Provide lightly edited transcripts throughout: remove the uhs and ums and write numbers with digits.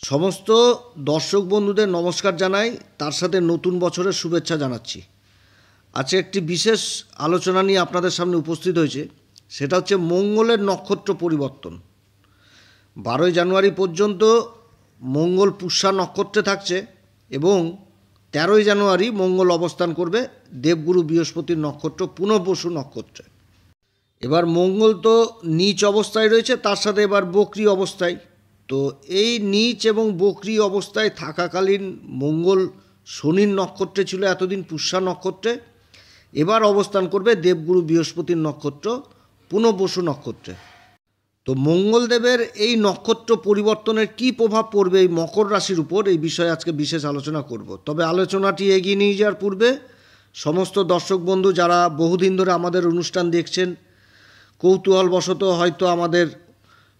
সমস্ত দর্শক বন্ধুদের নমস্কার জানাই, তার সাথে নতুন বছরের শুভেচ্ছা জানাচ্ছি। আজকে একটি বিশেষ আলোচনা নিয়ে আপনাদের সামনে উপস্থিত হয়েছে, সেটা হচ্ছে মঙ্গলের নক্ষত্র পরিবর্তন। 12ই জানুয়ারি পর্যন্ত মঙ্গল পুষ্যা নক্ষত্রে থাকছে এবং 13ই জানুয়ারি মঙ্গল অবস্থান করবে দেবগুরু বৃহস্পতির নক্ষত্র পুনর্বসু নক্ষত্রে। এবার মঙ্গল তো নীচ অবস্থায় রয়েছে, তার সাথে এবার বক্রী অবস্থায়। তো এই নীচ এবং বক্রী অবস্থায় থাকাকালীন মঙ্গল শনির নক্ষত্রে ছিল এতদিন, পুষ্যা নক্ষত্রে। এবার অবস্থান করবে দেবগুরু বৃহস্পতির নক্ষত্র পুনর্বসু নক্ষত্রে। তো মঙ্গলদেবের এই নক্ষত্র পরিবর্তনের কী প্রভাব পড়বে এই মকর রাশির উপর, এই বিষয়ে আজকে বিশেষ আলোচনা করব। তবে আলোচনাটি এগিয়ে নিয়ে যাওয়ার পূর্বে সমস্ত দর্শক বন্ধু যারা বহুদিন ধরে আমাদের অনুষ্ঠান দেখছেন, কৌতূহলবশত হয়তো আমাদের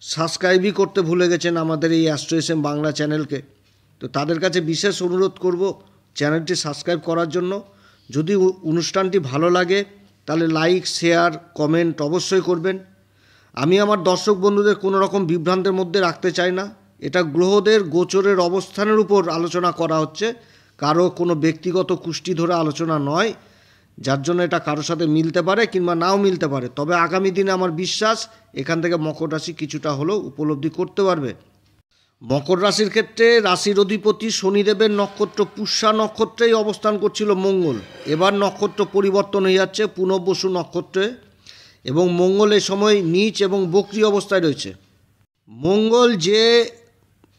সাবস্ক্রাইবই করতে ভুলে গেছেন আমাদের এই অ্যাস্ট্রো এস এম বাংলা চ্যানেলকে, তো তাদের কাছে বিশেষ অনুরোধ করব চ্যানেলটি সাবস্ক্রাইব করার জন্য। যদি অনুষ্ঠানটি ভালো লাগে তাহলে লাইক, শেয়ার, কমেন্ট অবশ্যই করবেন। আমি আমার দর্শক বন্ধুদের কোনো রকম বিভ্রান্তের মধ্যে রাখতে চাই না। এটা গ্রহদের গোচরের অবস্থানের উপর আলোচনা করা হচ্ছে, কারো কোনো ব্যক্তিগত কুষ্টি ধরে আলোচনা নয়, যার জন্য এটা কারোর সাথে মিলতে পারে কিংবা নাও মিলতে পারে। তবে আগামী দিনে আমার বিশ্বাস এখান থেকে মকর রাশি কিছুটা হলেও উপলব্ধি করতে পারবে। মকর রাশির ক্ষেত্রে রাশির অধিপতি শনিদেবের নক্ষত্র পুষ্যা নক্ষত্রেই অবস্থান করছিল মঙ্গল। এবার নক্ষত্র পরিবর্তন হয়ে যাচ্ছে পুনর্বসু নক্ষত্রে এবং মঙ্গল এই সময় নীচ এবং বক্রী অবস্থায় রয়েছে। মঙ্গল যে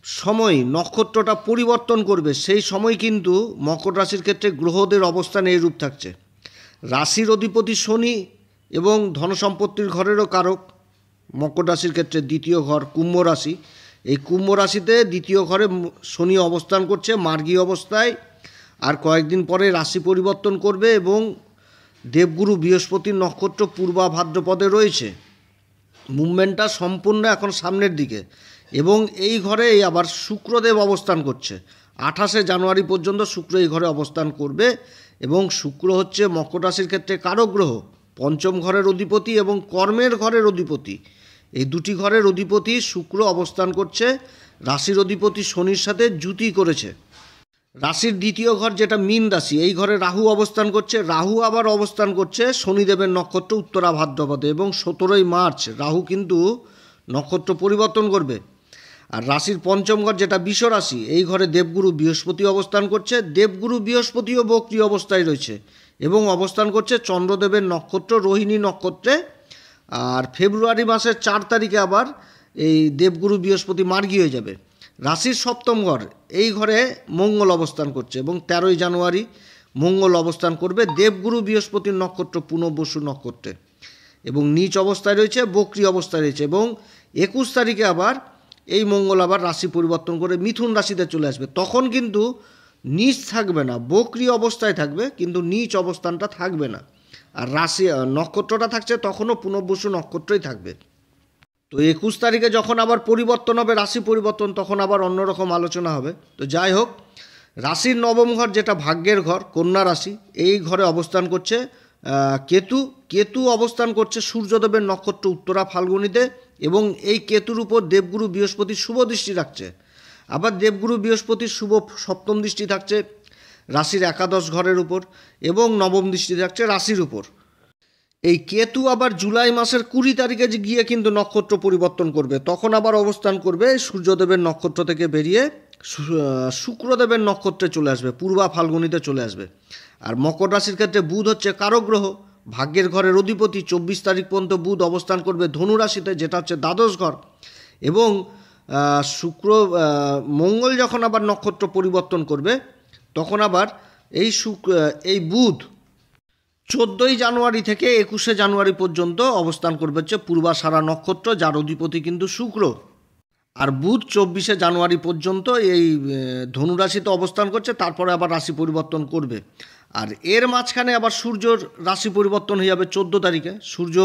সময় নক্ষত্রটা পরিবর্তন করবে সেই সময় কিন্তু মকর রাশির ক্ষেত্রে গ্রহদের অবস্থান এইরূপ থাকছে। রাশির অধিপতি শনি এবং ধনসম্পত্তির ঘরেরও কারক। মকর রাশির ক্ষেত্রে দ্বিতীয় ঘর কুম্ভ রাশি, এই কুম্ভ রাশিতে দ্বিতীয় ঘরে শনি অবস্থান করছে মার্গী অবস্থায়। আর কয়েকদিন পরে রাশি পরিবর্তন করবে এবং দেবগুরু বৃহস্পতির নক্ষত্র পূর্বা ভাদ্রপদে রয়েছে। মুভমেন্টটা সম্পূর্ণ এখন সামনের দিকে এবং এই ঘরে আবার শুক্রদেব অবস্থান করছে। 28শে জানুয়ারি পর্যন্ত শুক্র এই ঘরে অবস্থান করবে এবং শুক্র হচ্ছে মকর রাশির ক্ষেত্রে কারক গ্রহ, পঞ্চম ঘরের অধিপতি এবং কর্মের ঘরের অধিপতি। এই দুটি ঘরের অধিপতি শুক্র অবস্থান করছে, রাশির অধিপতি শনির সাথে জুতি করেছে। রাশির দ্বিতীয় ঘর যেটা মীন রাশি, এই ঘরে রাহু অবস্থান করছে। রাহু আবার অবস্থান করছে শনিদেবের নক্ষত্র উত্তরা ভাদ্রপদে এবং 17ই মার্চ রাহু কিন্তু নক্ষত্র পরিবর্তন করবে। আর রাশির পঞ্চম ঘর যেটা বৃষ রাশি, এই ঘরে দেবগুরু বৃহস্পতি অবস্থান করছে। দেবগুরু বৃহস্পতিও বক্রী অবস্থায় রয়েছে এবং অবস্থান করছে চন্দ্রদেবের নক্ষত্র রোহিণী নক্ষত্রে। আর ফেব্রুয়ারি মাসের 4 তারিখে আবার এই দেবগুরু বৃহস্পতি মার্গী হয়ে যাবে। রাশির সপ্তম ঘর, এই ঘরে মঙ্গল অবস্থান করছে এবং 13ই জানুয়ারি মঙ্গল অবস্থান করবে দেবগুরু বৃহস্পতির নক্ষত্র পুনর্বসু নক্ষত্রে এবং নীচ অবস্থায় রয়েছে, বক্রী অবস্থায় রয়েছে এবং 21 তারিখে আবার এই মঙ্গল আবার রাশি পরিবর্তন করে মিথুন রাশিতে চলে আসবে। তখন কিন্তু নীচ থাকবে না, বক্রী অবস্থায় থাকবে, কিন্তু নীচ অবস্থানটা থাকবে না। আর রাশি নক্ষত্রটা থাকছে তখনও পুনর্বসু নক্ষত্রই থাকবে। তো 21 তারিখে যখন আবার পরিবর্তন হবে, রাশি পরিবর্তন, তখন আবার অন্যরকম আলোচনা হবে। তো যাই হোক, রাশির নবম ঘর যেটা ভাগ্যের ঘর কন্যা রাশি, এই ঘরে অবস্থান করছে কেতু অবস্থান করছে সূর্যদেবের নক্ষত্র উত্তরা ফাল্গুনীতে এবং এই কেতুর উপর দেবগুরু বৃহস্পতি শুভ দৃষ্টি রাখছে। আবার দেবগুরু বৃহস্পতির শুভ সপ্তম দৃষ্টি থাকছে রাশির একাদশ ঘরের উপর এবং নবম দৃষ্টি থাকছে রাশির উপর। এই কেতু আবার জুলাই মাসের 20 তারিখে গিয়ে কিন্তু নক্ষত্র পরিবর্তন করবে, তখন আবার অবস্থান করবে সূর্যদেবের নক্ষত্র থেকে বেরিয়ে শুক্রদেবের নক্ষত্রে চলে আসবে, পূর্বা ফাল্গুনীতে চলে আসবে। আর মকর রাশির ক্ষেত্রে বুধ হচ্ছে কারক গ্রহ, ভাগ্যের ঘরের অধিপতি। 24 তারিখ পর্যন্ত বুধ অবস্থান করবে ধনু রাশিতে, যেটা হচ্ছে দ্বাদশ ঘর। এবং মঙ্গল যখন আবার নক্ষত্র পরিবর্তন করবে তখন আবার এই বুধ 14ই জানুয়ারি থেকে 21শে জানুয়ারি পর্যন্ত অবস্থান করবে হচ্ছে পূর্বাষাঢ়া নক্ষত্র, যার অধিপতি কিন্তু শুক্র। আর বুধ 24শে জানুয়ারি পর্যন্ত এই ধনুরাশিতে অবস্থান করছে, তারপরে আবার রাশি পরিবর্তন করবে। আর এর মাঝখানে আবার সূর্যর রাশি পরিবর্তন হয়ে যাবে 14 তারিখে। সূর্য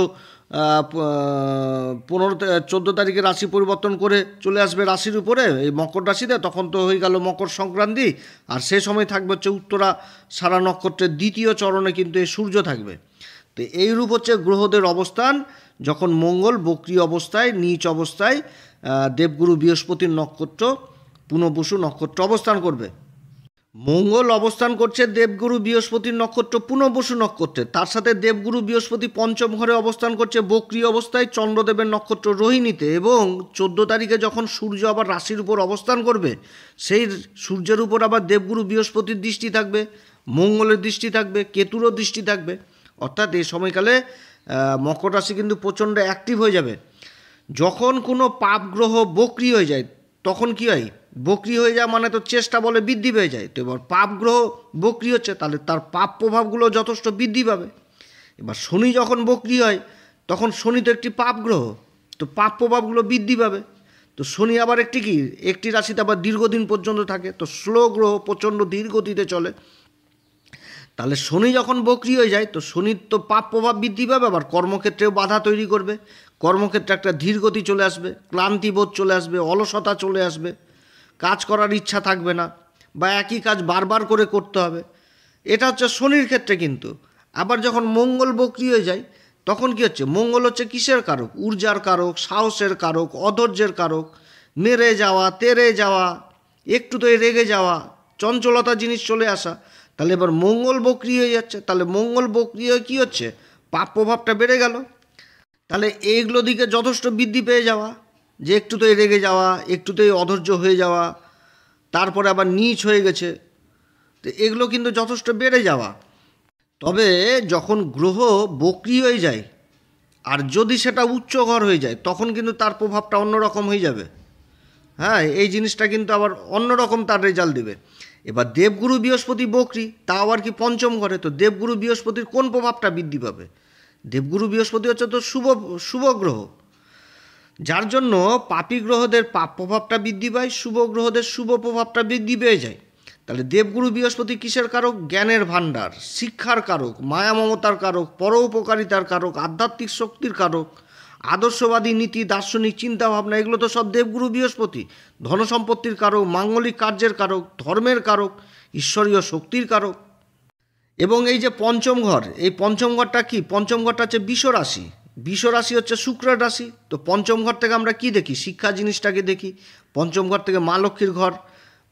14 তারিখে রাশি পরিবর্তন করে চলে আসবে রাশির উপরে, এই মকর রাশিতে। তখন তো হয়ে গেল মকর সংক্রান্তি, আর সে সময় থাকবে হচ্ছে উত্তরা সারা নক্ষত্রের দ্বিতীয় চরণে কিন্তু এই সূর্য থাকবে। তো এইরূপ হচ্ছে গ্রহদের অবস্থান যখন মঙ্গল বক্রী অবস্থায় নীচ অবস্থায় দেবগুরু বৃহস্পতির নক্ষত্র পুনর্বসু নক্ষত্র অবস্থান করবে। মঙ্গল অবস্থান করছে দেবগুরু বৃহস্পতির নক্ষত্র পুনর্বসু নক্ষত্রে, তার সাথে দেবগুরু বৃহস্পতি পঞ্চম ঘরে অবস্থান করছে বক্রী অবস্থায় চন্দ্রদেবের নক্ষত্র রোহিণীতে, এবং 14 তারিখে যখন সূর্য আবার রাশির উপর অবস্থান করবে, সেই সূর্যের উপর আবার দেবগুরু বৃহস্পতির দৃষ্টি থাকবে, মঙ্গলের দৃষ্টি থাকবে, কেতুরও দৃষ্টি থাকবে। অর্থাৎ এই সময়কালে মকর রাশি কিন্তু প্রচণ্ড অ্যাক্টিভ হয়ে যাবে। যখন কোনো পাপ গ্রহ বক্রী হয়ে যায় তখন কী হয়, বক্রী হয়ে যায় মানে তো চেষ্টা বলে বৃদ্ধি পেয়ে যায়। তো এবার পাপ গ্রহ বক্রী হচ্ছে, তাহলে তার পাপ প্রভাবগুলো যথেষ্ট বৃদ্ধি পাবে। এবার শনি যখন বক্রী হয় তখন শনি তো একটি পাপ গ্রহ, তো পাপ প্রভাবগুলো বৃদ্ধি পাবে। তো শনি আবার একটি রাশিতে আবার দীর্ঘদিন পর্যন্ত থাকে, তো স্লো গ্রহ প্রচণ্ড ধীর গতিতে চলে। তাহলে শনি যখন বক্রী হয়ে যায় তো শনির তো পাপ প্রভাব বৃদ্ধি পাবে, আবার কর্মক্ষেত্রেও বাধা তৈরি করবে। কর্মক্ষেত্রে একটা ধীর গতি চলে আসবে, ক্লান্তিবোধ চলে আসবে, অলসতা চলে আসবে, কাজ করার ইচ্ছা থাকবে না, বা একই কাজ বারবার করে করতে হবে। এটা হচ্ছে শনির ক্ষেত্রে। কিন্তু আবার যখন মঙ্গল বক্রী হয়ে যায় তখন কি হচ্ছে, মঙ্গল হচ্ছে কিসের কারক, ঊর্জার কারক, সাহসের কারক, অধৈর্যের কারক, মেরে যাওয়া, তেরে যাওয়া, একটুতেই রেগে যাওয়া, চঞ্চলতা জিনিস চলে আসা। তাহলে এবার মঙ্গল বক্রী হয়ে যাচ্ছে, তাহলে মঙ্গল বক্রী হয়ে কী হচ্ছে, পাপ প্রভাবটা বেড়ে গেল। তাহলে এইগুলো দিকে যথেষ্ট বৃদ্ধি পেয়ে যাওয়া, যে একটুতেই রেগে যাওয়া, একটুতেই অধৈর্য হয়ে যাওয়া, তারপরে আবার নীচ হয়ে গেছে, তো এগুলো কিন্তু যথেষ্ট বেড়ে যাওয়া। তবে যখন গ্রহ বক্রী হয়ে যায় আর যদি সেটা উচ্চ ঘর হয়ে যায় তখন কিন্তু তার প্রভাবটা অন্যরকম হয়ে যাবে। হ্যাঁ, এই জিনিসটা কিন্তু আবার অন্যরকম তার রেজাল্ট দেবে। এবার দেবগুরু বৃহস্পতি বক্রী, তা আবার কি পঞ্চম ঘরে, তো দেবগুরু বৃহস্পতির কোন প্রভাবটা বৃদ্ধি পাবে? দেবগুরু বৃহস্পতি হচ্ছে তো শুভ গ্রহ, যার জন্য পাপী গ্রহদের পাপ প্রভাবটা বৃদ্ধি পায়, শুভ গ্রহদের শুভ প্রভাবটা বৃদ্ধি পেয়ে যায়। তাহলে দেবগুরু বৃহস্পতি কিসের কারক? জ্ঞানের ভাণ্ডার, শিক্ষার কারক, মায়া মমতার কারক, পরোপকারিতার কারক, আধ্যাত্মিক শক্তির কারক, আদর্শবাদী নীতি, দার্শনিক চিন্তাভাবনা, এগুলো তো সব দেবগুরু বৃহস্পতি। ধনসম্পত্তির কারক, মাঙ্গলিক কার্যের কারক, ধর্মের কারক, ঈশ্বরীয় শক্তির কারক। এবং এই যে পঞ্চম ঘর, এই পঞ্চম ঘরটা কি? পঞ্চম ঘরটা হচ্ছে বিষ রাশি। বিষ রাশি হচ্ছে শুক্রের রাশি। তো পঞ্চম ঘর থেকে আমরা কি দেখি? শিক্ষা জিনিসটাকে দেখি। পঞ্চম ঘর থেকে মা লক্ষ্মীর ঘর,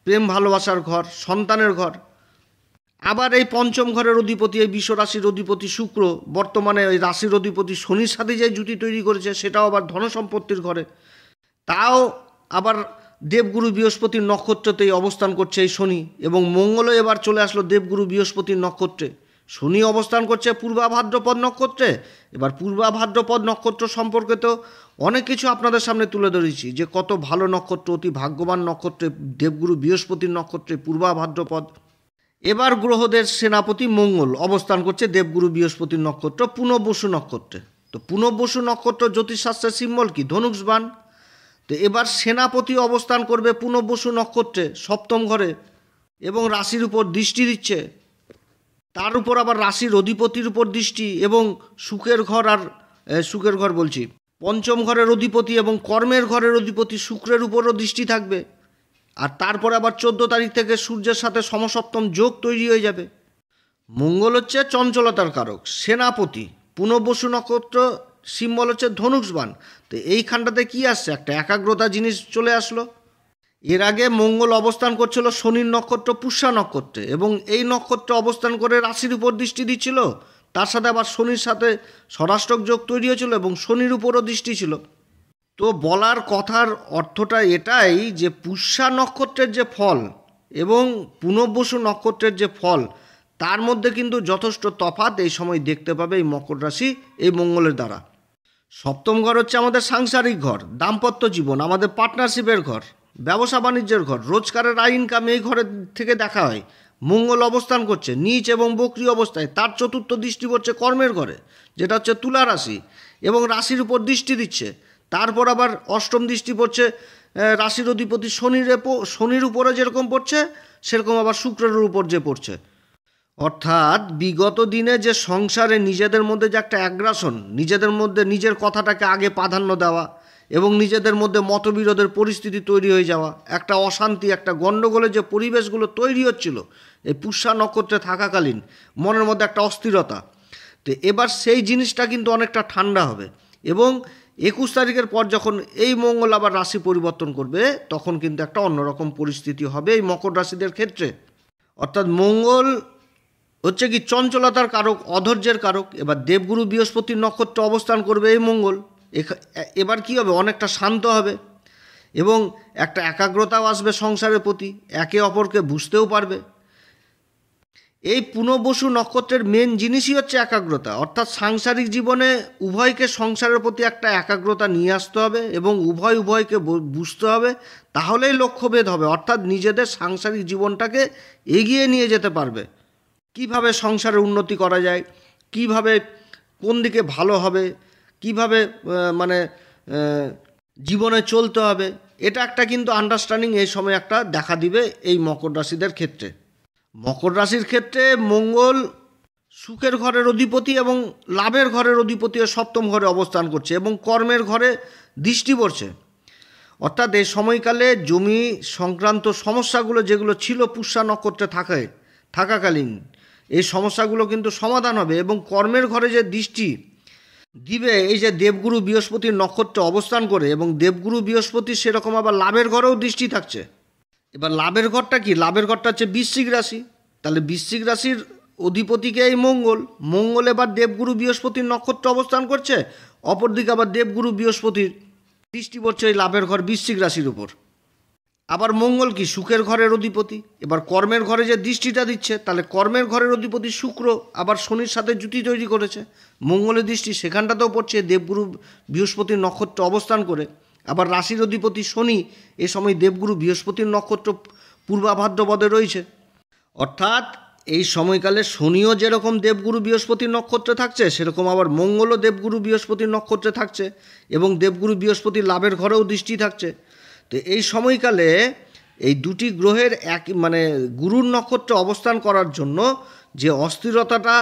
প্রেম ভালোবাসার ঘর, সন্তানের ঘর। আবার এই পঞ্চম ঘরের অধিপতি, এই বিষ রাশির অধিপতি শুক্র, বর্তমানে ওই রাশির অধিপতি শনির সাথে যে জুটি তৈরি করেছে সেটাও আবার ধনসম্পত্তির ঘরে। তাও আবার দেবগুরু বৃহস্পতির নক্ষত্রতেই অবস্থান করছে এই শনি, এবং মঙ্গলও এবার চলে আসলো দেবগুরু বৃহস্পতির নক্ষত্রে। শনি অবস্থান করছে পূর্বা ভাদ্রপদ নক্ষত্রে। এবার পূর্বা ভাদ্রপদ নক্ষত্র সম্পর্কে তো অনেক কিছু আপনাদের সামনে তুলে ধরেছি, যে কত ভালো নক্ষত্র, অতি ভাগ্যবান নক্ষত্রে দেবগুরু বৃহস্পতির নক্ষত্রে পূর্বা ভাদ্রপদ। এবার গ্রহদের সেনাপতি মঙ্গল অবস্থান করছে দেবগুরু বৃহস্পতির নক্ষত্র পুনর্বসু নক্ষত্রে। তো পুনর্বসু নক্ষত্র জ্যোতিষশাস্ত্রের সিম্বল কি? ধনুষবাণ। তো এবার সেনাপতি অবস্থান করবে পুনর্বসু নক্ষত্রে সপ্তম ঘরে, এবং রাশির উপর দৃষ্টি দিচ্ছে। তার উপর আবার রাশির অধিপতির উপর দৃষ্টি, এবং সুখের ঘর বলছি, পঞ্চম ঘরের অধিপতি এবং কর্মের ঘরের অধিপতি শুক্রের উপরও দৃষ্টি থাকবে। আর তারপরে আবার 14 তারিখ থেকে সূর্যের সাথে সমসপ্তম যোগ তৈরি হয়ে যাবে। মঙ্গল হচ্ছে চঞ্চলতার কারক, সেনাপতি, পুনর্বসু নক্ষত্র সিম্বল হচ্ছে ধনুষবাণ। তো এইখানটাতে কি আসছে? একটা একাগ্রতা জিনিস চলে আসলো। এর আগে মঙ্গল অবস্থান করছিল শনির নক্ষত্র পুষ্যা নক্ষত্রে, এবং এই নক্ষত্রে অবস্থান করে রাশির উপর দৃষ্টি দিচ্ছিল। তার সাথে আবার শনির সাথে ষড়াষ্টক যোগ তৈরি হয়েছিল, এবং শনির উপরও দৃষ্টি ছিল। তো বলার কথার অর্থটা এটাই যে পুষ্যা নক্ষত্রের যে ফল এবং পুনর্বসু নক্ষত্রের যে ফল, তার মধ্যে কিন্তু যথেষ্ট তফাৎ এই সময় দেখতে পাবে এই মকর রাশি এই মঙ্গলের দ্বারা। সপ্তম ঘর হচ্ছে আমাদের সাংসারিক ঘর, দাম্পত্য জীবন, আমাদের পার্টনারশিপের ঘর, ব্যবসা বাণিজ্যের ঘর, রোজগারের আয় ইনকাম, এই ঘরের থেকে দেখা হয়। মঙ্গল অবস্থান করছে নীচ এবং বক্রী অবস্থায়, তার চতুর্থ দৃষ্টি পড়ছে কর্মের ঘরে, যেটা হচ্ছে তুলা রাশি, এবং রাশির উপর দৃষ্টি দিচ্ছে। তারপর আবার অষ্টম দৃষ্টি পড়ছে রাশির অধিপতি শনির উপরে যেরকম পড়ছে সেরকম আবার শুক্রের উপর যে পড়ছে। অর্থাৎ বিগত দিনে যে সংসারে নিজেদের মধ্যে যে একটা অ্যাগ্রাসন, নিজেদের মধ্যে নিজের কথাটাকে আগে প্রাধান্য দেওয়া, এবং নিজেদের মধ্যে মতবিরোধের পরিস্থিতি তৈরি হয়ে যাওয়া, একটা অশান্তি, একটা গণ্ডগোলের যে পরিবেশগুলো তৈরি হচ্ছিল এই পুষ্যা নক্ষত্রে থাকাকালীন, মনের মধ্যে একটা অস্থিরতা, তো এবার সেই জিনিসটা কিন্তু অনেকটা ঠান্ডা হবে। এবং 21 তারিখের পর যখন এই মঙ্গল আবার রাশি পরিবর্তন করবে তখন কিন্তু একটা অন্যরকম পরিস্থিতি হবে এই মকর রাশিদের ক্ষেত্রে। অর্থাৎ মঙ্গল হচ্ছে কি চঞ্চলতার কারক, অধৈর্যের কারক। এবার দেবগুরু বৃহস্পতির নক্ষত্রে অবস্থান করবে এই মঙ্গল, এবার কি হবে, অনেকটা শান্ত হবে এবং একটা একাগ্রতাও আসবে সংসারের প্রতি, একে অপরকে বুঝতেও পারবে। এই পুনর্বসু নক্ষত্রের মেন জিনিসই হচ্ছে একাগ্রতা, অর্থাৎ সাংসারিক জীবনে উভয়কে সংসারের প্রতি একটা একাগ্রতা নিয়ে আসতে হবে এবং উভয়কে বুঝতে হবে, তাহলেই লক্ষ্যভেদ হবে, অর্থাৎ নিজেদের সাংসারিক জীবনটাকে এগিয়ে নিয়ে যেতে পারবে। কিভাবে সংসারের উন্নতি করা যায়, কিভাবে কোন দিকে ভালো হবে, কিভাবে মানে জীবনে চলতে হবে, এটা একটা কিন্তু আন্ডারস্ট্যান্ডিং এই সময় একটা দেখা দিবে এই মকর রাশিদের ক্ষেত্রে। মকর রাশির ক্ষেত্রে মঙ্গল সুখের ঘরের অধিপতি এবং লাভের ঘরের অধিপতিও সপ্তম ঘরে অবস্থান করছে এবং কর্মের ঘরে দৃষ্টি পড়ছে। অর্থাৎ এই সময়কালে জমি সংক্রান্ত সমস্যাগুলো যেগুলো ছিল পুষ্যা নক্ষত্রে থাকাকালীন এই সমস্যাগুলো কিন্তু সমাধান হবে এবং কর্মের ঘরে যে দৃষ্টি দিবে এই যে দেবগুরু বৃহস্পতির নক্ষত্রে অবস্থান করে, এবং দেবগুরু বৃহস্পতি সেরকম আবার লাভের ঘরেও দৃষ্টি থাকছে। এবার লাভের ঘরটা কি, লাভের ঘরটা হচ্ছে বৃশ্চিক রাশি, তাহলে বৃশ্চিক রাশির অধিপতিকে এই মঙ্গল এবার দেবগুরু বৃহস্পতির নক্ষত্রে অবস্থান করছে, অপরদিকে আবার দেবগুরু বৃহস্পতির দৃষ্টি পড়ছে এই লাভের ঘর বৃশ্চিক রাশির উপর। আবার মঙ্গল কি সুখের ঘরের অধিপতি, এবার কর্মের ঘরে যে দৃষ্টিটা দিচ্ছে, তাহলে কর্মের ঘরের অধিপতি শুক্র আবার শনির সাথে জুতি তৈরি করেছে, মঙ্গলের দৃষ্টি সেখানটাতেও পড়ছে দেবগুরু বৃহস্পতির নক্ষত্রে অবস্থান করে। আবার রাশির অধিপতি শনি এ সময় দেবগুরু বৃহস্পতির নক্ষত্র পূর্বাভাদ্রপদে রয়েছে। অর্থাৎ এই সময়কালে শনিও যেরকম দেবগুরু বৃহস্পতির নক্ষত্রে থাকছে, সেরকম আবার মঙ্গলও দেবগুরু বৃহস্পতির নক্ষত্রে থাকছে এবং দেবগুরু বৃহস্পতির লাভের ঘরেও দৃষ্টি থাকছে। তো এই সময়কালে এই দুটি গ্রহের গুরুর নক্ষত্রে অবস্থান করার জন্য যে অস্থিরতাটা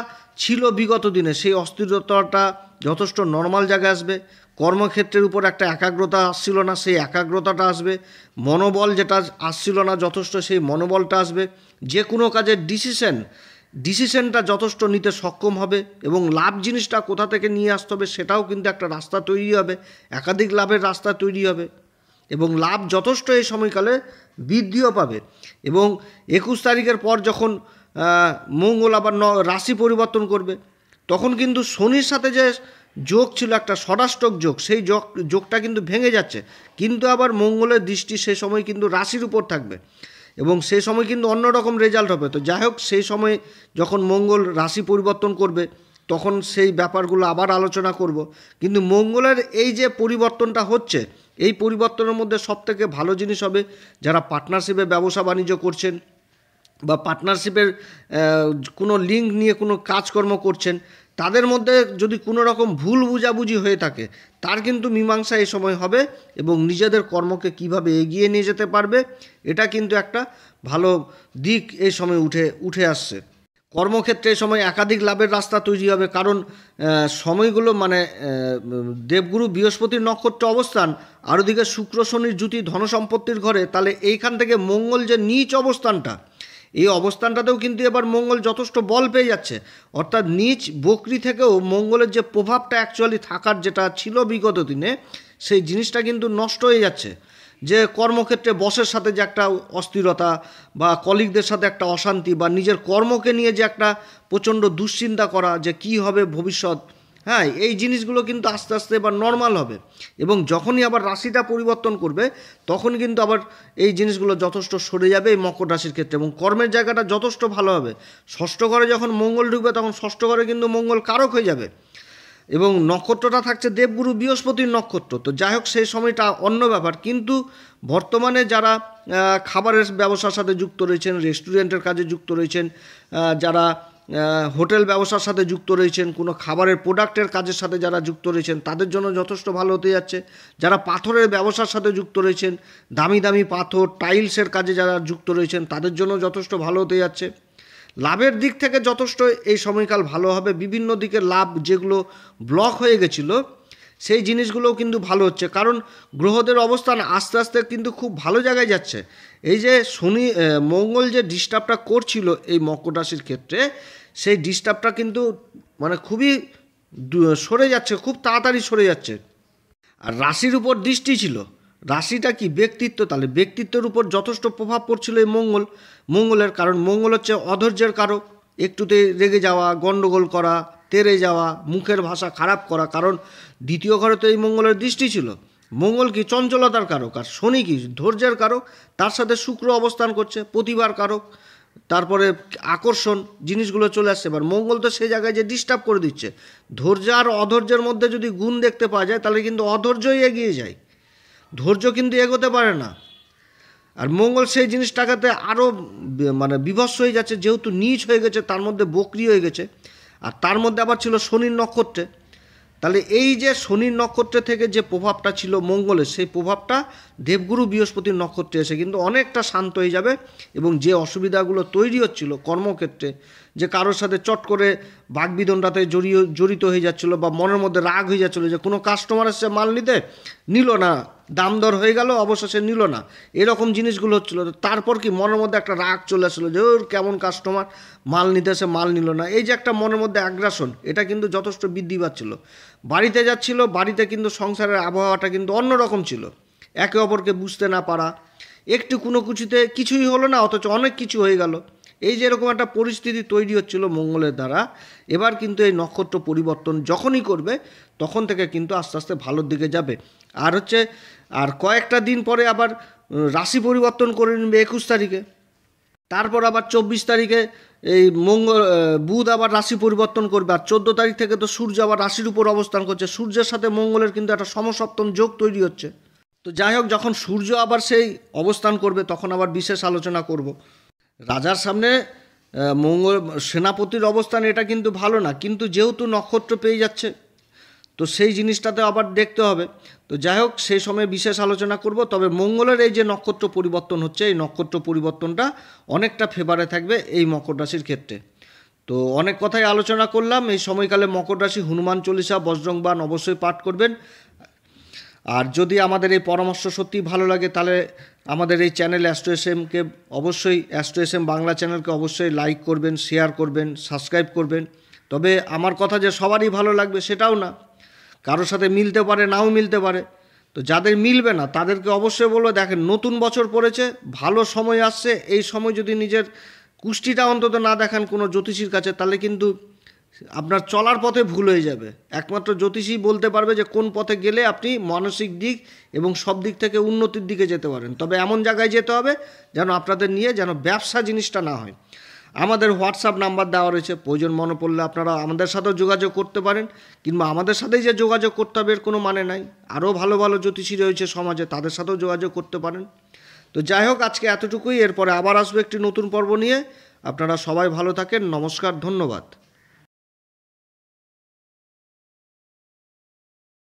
ছিল বিগত দিনে, সেই অস্থিরতাটা যথেষ্ট নর্মাল জায়গায় আসবে। কর্মক্ষেত্রের উপর একটা একাগ্রতা আসছিল না, সেই একাগ্রতাটা আসবে। মনোবল যেটা আসছিল না যথেষ্ট, সেই মনোবলটা আসবে। যে কোনো কাজের ডিসিশনটা যথেষ্ট নিতে সক্ষম হবে এবং লাভ জিনিসটা কোথা থেকে নিয়ে আসতে হবে সেটাও কিন্তু একটা রাস্তা তৈরি হবে, একাধিক লাভের রাস্তা তৈরি হবে এবং লাভ যথেষ্ট এই সময়কালে বৃদ্ধিও পাবে। এবং 21 তারিখের পর যখন মঙ্গল আবার রাশি পরিবর্তন করবে, তখন কিন্তু শনির সাথে যে যোগ ছিল একটা ষড়াষ্টক যোগ, সেই যোগটা কিন্তু ভেঙে যাচ্ছে, কিন্তু আবার মঙ্গলের দৃষ্টি সেই সময় কিন্তু রাশির উপর থাকবে এবং সেই সময় কিন্তু অন্যরকম রেজাল্ট হবে। তো যাই হোক, সেই সময় যখন মঙ্গল রাশি পরিবর্তন করবে তখন সেই ব্যাপারগুলো আবার আলোচনা করব। কিন্তু মঙ্গলের এই যে পরিবর্তনটা হচ্ছে, এই পরিবর্তনের মধ্যে সবথেকে ভালো জিনিস হবে যারা পার্টনারশিপে ব্যবসা বাণিজ্য করছেন বা পার্টনারশিপের কোনো লিঙ্ক নিয়ে কোনো কাজকর্ম করছেন, তাদের মধ্যে যদি কোনো রকম ভুল বুঝাবুঝি হয়ে থাকে তার কিন্তু মীমাংসা এই সময় হবে এবং নিজেদের কর্মকে কিভাবে এগিয়ে নিয়ে যেতে পারবে এটা কিন্তু একটা ভালো দিক এই সময় উঠে আসছে। কর্মক্ষেত্রে এই সময় একাধিক লাভের রাস্তা তৈরি হবে, কারণ সময়গুলো দেবগুরু বৃহস্পতির নক্ষত্র অবস্থান আর ওদিকে শুক্র শনির জুতি ধনসম্পত্তির ঘরে, তাহলে এইখান থেকে মঙ্গল যে নীচ অবস্থানটা, এই অবস্থানটাতেও কিন্তু এবার মঙ্গল যথেষ্ট বল পেয়ে যাচ্ছে। অর্থাৎ নীচ বকরি থেকেও মঙ্গলের যে প্রভাবটা অ্যাকচুয়ালি থাকার যেটা ছিল বিগত দিনে, সেই জিনিসটা কিন্তু নষ্ট হয়ে যাচ্ছে। যে কর্মক্ষেত্রে বসের সাথে যে একটা অস্থিরতা বা কলিগদের সাথে একটা অশান্তি বা নিজের কর্মকে নিয়ে যে একটা প্রচণ্ড দুশ্চিন্তা করা যে কি হবে ভবিষ্যৎ, হ্যাঁ, এই জিনিসগুলো কিন্তু আস্তে আস্তে এবার নর্মাল হবে এবং যখনই আবার রাশিটা পরিবর্তন করবে তখন কিন্তু আবার এই জিনিসগুলো যথেষ্ট সরে যাবে এই মকর রাশির ক্ষেত্রে এবং কর্মের জায়গাটা যথেষ্ট ভালো হবে। ষষ্ঠ ঘরে যখন মঙ্গল ঢুকবে তখন ষষ্ঠ ঘরে কিন্তু মঙ্গল কারক হয়ে যাবে এবং নক্ষত্রটা থাকছে দেবগুরু বৃহস্পতির নক্ষত্র। তো যাই হোক, সেই সময়টা অন্য ব্যাপার। কিন্তু বর্তমানে যারা খাবারের ব্যবসার সাথে যুক্ত রয়েছেন, রেস্টুরেন্টের কাজে যুক্ত রয়েছেন, যারা হোটেল ব্যবসার সাথে যুক্ত রয়েছেন, কোনো খাবারের প্রোডাক্টের কাজের সাথে যারা যুক্ত রয়েছেন তাদের জন্য যথেষ্ট ভালো হতে যাচ্ছে। যারা পাথরের ব্যবসার সাথে যুক্ত রয়েছেন, দামি দামি পাথর টাইলসের কাজে যারা যুক্ত রয়েছেন তাদের জন্য যথেষ্ট ভালো হতে যাচ্ছে। লাভের দিক থেকে যথেষ্ট এই সময়কাল ভালো হবে। বিভিন্ন দিকে লাভ যেগুলো ব্লক হয়ে গেছিলো সেই জিনিসগুলোও কিন্তু ভালো হচ্ছে, কারণ গ্রহদের অবস্থান আস্তে আস্তে কিন্তু খুব ভালো জায়গায় যাচ্ছে। এই যে মঙ্গল যে ডিস্টার্বটা করছিল এই মকর রাশির ক্ষেত্রে, সেই ডিস্টার্বটা কিন্তু খুবই সরে যাচ্ছে, খুব তাড়াতাড়ি সরে যাচ্ছে। আর রাশির উপর দৃষ্টি ছিল, রাশিটা কি ব্যক্তিত্ব, তাহলে ব্যক্তিত্বের উপর যথেষ্ট প্রভাব পড়ছিল এই মঙ্গলের, কারণ মঙ্গল হচ্ছে অধৈর্যের কারক, একটুতে রেগে যাওয়া, গণ্ডগোল করা, তেড়ে যাওয়া, মুখের ভাষা খারাপ করা, কারণ দ্বিতীয় ঘরে তো এই মঙ্গলের দৃষ্টি ছিল। মঙ্গল কি চঞ্চলতার কারক, আর শনি কি ধৈর্যের কারক, তার সাথে শুক্র অবস্থান করছে প্রতিভার কারক, তারপরে আকর্ষণ জিনিসগুলো চলে আসছে। এবার মঙ্গল তো সেই জায়গায় যে ডিস্টার্ব করে দিচ্ছে, ধৈর্য আর অধৈর্যের মধ্যে যদি গুণ দেখতে পাওয়া যায় তাহলে কিন্তু অধৈর্যই এগিয়ে যায়, ধৈর্য কিন্তু এগোতে পারে না। আর মঙ্গল সেই জিনিসটাকে আরও মানে বিভৎস হয়ে যাচ্ছে, যেহেতু নীচ হয়ে গেছে, তার মধ্যে বক্রি হয়ে গেছে, আর তার মধ্যে আবার ছিল শনির নক্ষত্রে। তাহলে এই যে শনির নক্ষত্রে থেকে যে প্রভাবটা ছিল মঙ্গলের, সেই প্রভাবটা দেবগুরু বৃহস্পতির নক্ষত্রে এসে কিন্তু অনেকটা শান্ত হয়ে যাবে। এবং যে অসুবিধাগুলো তৈরি হচ্ছিল কর্মক্ষেত্রে, যে কারোর সাথে চট করে বাগবিদণ্ডাতে জড়িত হয়ে যাচ্ছিলো, বা মনের মধ্যে রাগ হয়ে যাচ্ছিলো যে কোনো কাস্টমার এসে মাল নিতে নিল না, দাম দর হয়ে গেল, অবশেষে নিল না, এরকম জিনিসগুলো হচ্ছিলো। তারপর কি মনের মধ্যে একটা রাগ চলে আসলো যে ওর কেমন কাস্টমার, মাল নিতে এসে মাল নিল না, এই যে একটা মনের মধ্যে আগ্রাসন, এটা কিন্তু যথেষ্ট বৃদ্ধি পাচ্ছিল। বাড়িতে যাচ্ছিল, বাড়িতে কিন্তু সংসারের আবহাওয়াটা কিন্তু অন্যরকম ছিল, একে অপরকে বুঝতে না পারা, একটু কোনো কিছুতে কিছুই হলো না অথচ অনেক কিছু হয়ে গেল, এই যে এরকম একটা পরিস্থিতি তৈরি হচ্ছিল মঙ্গলের দ্বারা। এবার কিন্তু এই নক্ষত্র পরিবর্তন যখনই করবে তখন থেকে কিন্তু আস্তে আস্তে ভালোর দিকে যাবে। আর কয়েকটা দিন পরে আবার রাশি পরিবর্তন করে নেবে 21 তারিখে, তারপর আবার 24 তারিখে এই বুধ আবার রাশি পরিবর্তন করবে, আর 14 তারিখ থেকে তো সূর্য আবার রাশির উপর অবস্থান করছে, সূর্যের সাথে মঙ্গলের কিন্তু একটা সমসপ্তম যোগ তৈরি হচ্ছে। তো যাই হোক, যখন সূর্য আবার সেই অবস্থান করবে তখন আবার বিশেষ আলোচনা করব। রাজার সামনে মঙ্গল সেনাপতির অবস্থান, এটা কিন্তু ভালো না, কিন্তু যেহেতু নক্ষত্র পেয়ে যাচ্ছে তো সেই জিনিসটাতে আবার দেখতে হবে। তো যাই হোক, সেই সময় বিশেষ আলোচনা করব। তবে মঙ্গলের এই যে নক্ষত্র পরিবর্তন হচ্ছে, এই নক্ষত্র পরিবর্তনটা অনেকটা ফেভারে থাকবে এই মকর রাশির ক্ষেত্রে। তো অনেক কথাই আলোচনা করলাম। এই সময়কালে মকর রাশি হনুমান চল্লিশা, বজরং বাণ অবশ্যই পাঠ করবেন। আর যদি আমাদের এই পরামর্শ সত্যি ভালো লাগে তাহলে আমাদের এই চ্যানেল অ্যাস্ট্রো এসএমকে অবশ্যই, অ্যাস্ট্রো এসএম বাংলা চ্যানেলকে অবশ্যই লাইক করবেন, শেয়ার করবেন, সাবস্ক্রাইব করবেন। তবে আমার কথা যে সবারই ভালো লাগবে সেটাও না, কারোর সাথে মিলতে পারে, নাও মিলতে পারে। তো যাদের মিলবে না তাদেরকে অবশ্যই বলবো, দেখেন নতুন বছর পড়েছে, ভালো সময় আসছে, এই সময় যদি নিজের কুষ্টিটা অন্তত না দেখান কোনো জ্যোতিষীর কাছে, তাহলে কিন্তু আপনার চলার পথে ভুল হয়ে যাবে। একমাত্র জ্যোতিষী বলতে পারবে যে কোন পথে গেলে আপনি মানসিক দিক এবং সব দিক থেকে উন্নতির দিকে যেতে পারেন। তবে এমন জায়গায় যেতে হবে যেন আপনাদের নিয়ে যেন ব্যবসা জিনিসটা না হয়। আমাদের হোয়াটসঅ্যাপ নাম্বার দেওয়া রয়েছে, প্রয়োজন মনে পড়লে আপনারা আমাদের সাথেও যোগাযোগ করতে পারেন, কিংবা আমাদের সাথেই যে যোগাযোগ করতে হবে এর কোনো মানে নাই। আরও ভালো ভালো জ্যোতিষী রয়েছে সমাজে, তাদের সাথেও যোগাযোগ করতে পারেন। তো যাই হোক, আজকে এতটুকুই। এরপরে আবার আসবে একটি নতুন পর্ব নিয়ে। আপনারা সবাই ভালো থাকেন। নমস্কার, ধন্যবাদ।